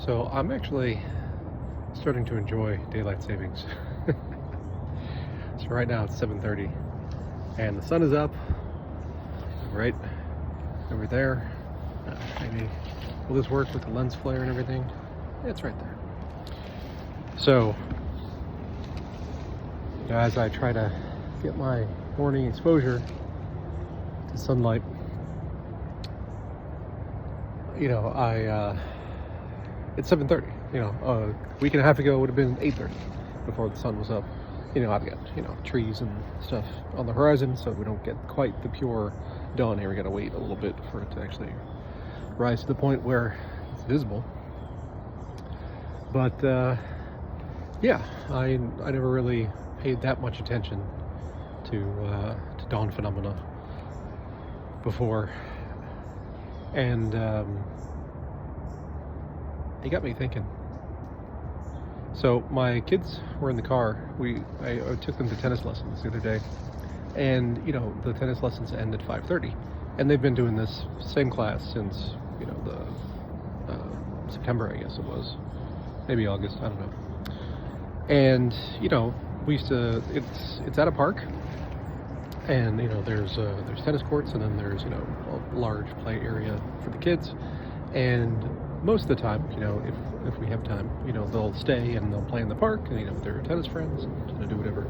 So I'm actually starting to enjoy daylight savings. So right now it's 7:30 and the sun is up right over there. Maybe will this work with the lens flare and everything? It's right there. So as I try to get my morning exposure to sunlight, it's 7:30. A week and a half ago it would have been 8:30 before the sun was up. I've got trees and stuff on the horizon, so we don't get quite the pure dawn here. We gotta wait a little bit for it to actually rise to the point where it's visible. But yeah, I never really paid that much attention to dawn phenomena before, and it got me thinking. So my kids were in the car. I took them to tennis lessons the other day, and the tennis lessons end at 5:30, and they've been doing this same class since the September, I guess it was, maybe August, I don't know. And we used to. It's at a park, and there's tennis courts, and then there's a large play area for the kids, and most of the time, if we have time, they'll stay and they'll play in the park, and with their tennis friends and do whatever.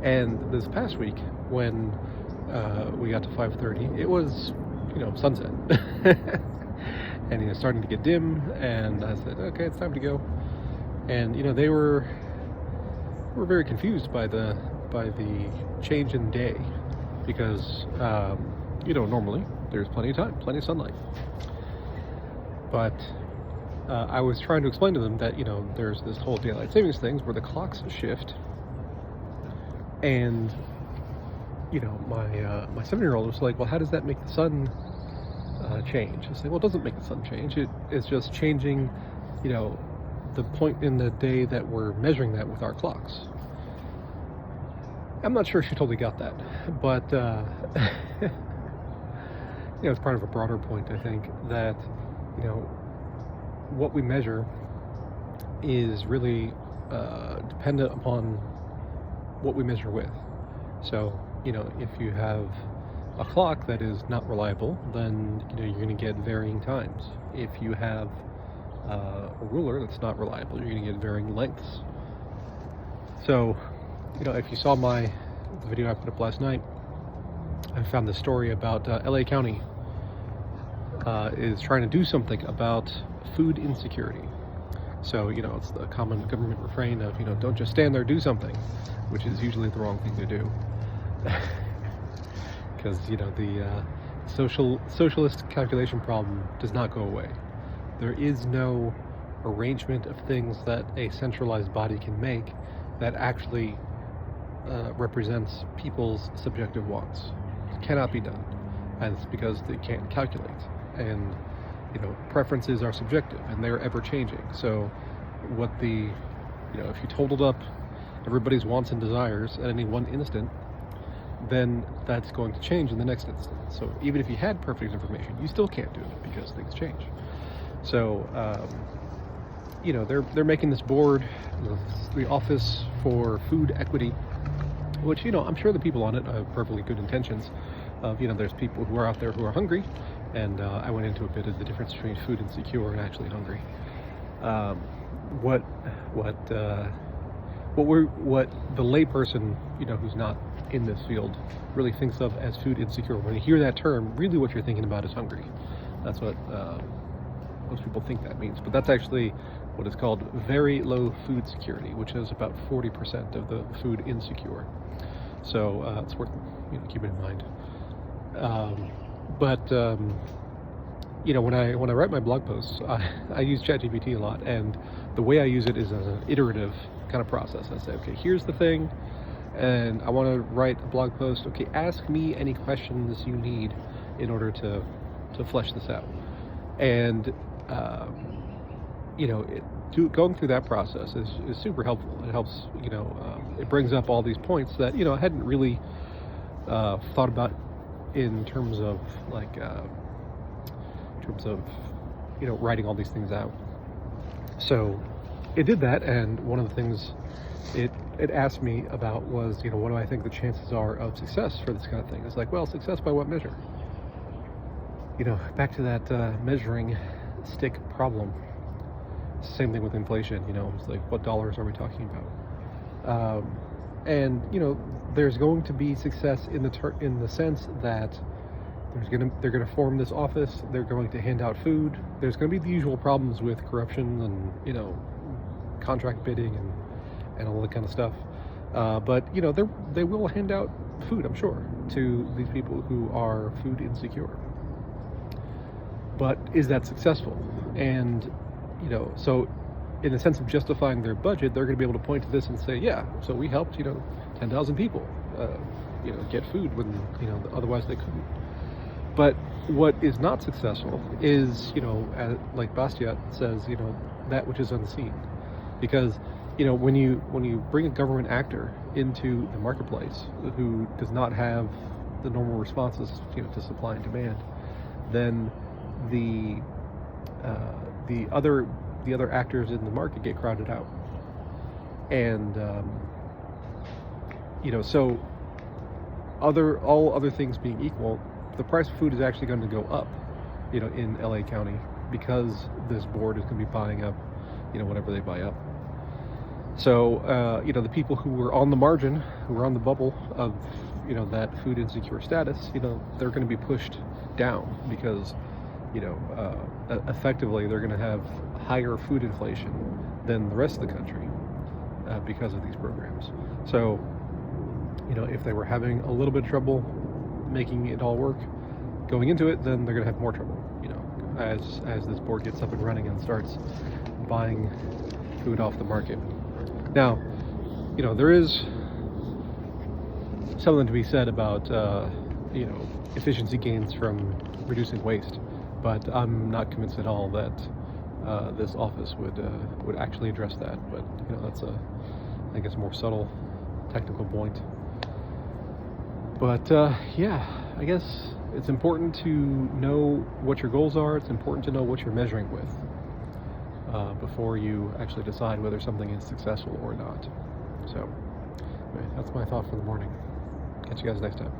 And this past week, when we got to 5:30, it was sunset, and it was starting to get dim. And I said, okay, it's time to go. And they were very confused by the change in day, because normally there's plenty of time, plenty of sunlight. But I was trying to explain to them that there's this whole daylight savings things where the clocks shift, and my 7-year-old was like, well, how does that make the sun change? I said, well, it doesn't make the sun change. It's just changing the point in the day that we're measuring that with our clocks. I'm not sure she totally got that, but it's part of a broader point, I think, that what we measure is really dependent upon what we measure with. So if you have a clock that is not reliable, then you're going to get varying times. If you have a ruler that's not reliable, you're going to get varying lengths. So if you saw the video I put up last night, I found this story about LA County is trying to do something about food insecurity. So it's the common government refrain of don't just stand there, do something, which is usually the wrong thing to do, because the socialist calculation problem does not go away. There is no arrangement of things that a centralized body can make that actually represents people's subjective wants. It cannot be done, and it's because they can't calculate. And preferences are subjective, and they're ever changing. So if you totaled up everybody's wants and desires at any one instant, then that's going to change in the next instant. So even if you had perfect information, you still can't do it because things change. So they're making this board, the Office for Food Equity, which I'm sure the people on it have perfectly good intentions. Of there's people who are out there who are hungry, and I went into a bit of the difference between food insecure and actually hungry. What the layperson who's not in this field really thinks of as food insecure, when you hear that term, really what you're thinking about is hungry. That's what most people think that means, but that's actually what is called very low food security, which is about 40% of the food insecure. So it's worth keeping in mind. When I write my blog posts, I use ChatGPT a lot, and the way I use it is as an iterative kind of process. I say, okay, here's the thing, and I want to write a blog post. Okay, ask me any questions you need in order to flesh this out. And going through that process is super helpful. It helps. It brings up all these points that I hadn't really thought about in terms of writing all these things out. So it did that, and one of the things it asked me about was, what do I think the chances are of success for this kind of thing? It's like, well, success by what measure? Back to that measuring stick problem. Same thing with inflation. It's like, what dollars are we talking about? And there's going to be success in the sense that they're gonna form this office. They're going to hand out food. There's going to be the usual problems with corruption and contract bidding and all that kind of stuff. But they will hand out food, I'm sure, to these people who are food insecure. But is that successful? And so in the sense of justifying their budget, they're going to be able to point to this and say, yeah, so we helped 10,000 people get food when otherwise they couldn't. But what is not successful is like Bastiat says, that which is unseen. Because when you bring a government actor into the marketplace who does not have the normal responses to supply and demand, then the other actors in the market get crowded out. And so all other things being equal, the price of food is actually going to go up in LA County, because this board is going to be buying up whatever they buy up. So the people who were on the margin, who were on the bubble of that food insecure status, they're going to be pushed down, because effectively they're going to have higher food inflation than the rest of the country because of these programs. So if they were having a little bit of trouble making it all work going into it, then they're going to have more trouble as this board gets up and running and starts buying food off the market. Now there is something to be said about efficiency gains from reducing waste, but I'm not convinced at all that this office would actually address that. But that's I think it's a more subtle technical point. But yeah, I guess it's important to know what your goals are. It's important to know what you're measuring with before you actually decide whether something is successful or not. So anyway, that's my thought for the morning. Catch you guys next time.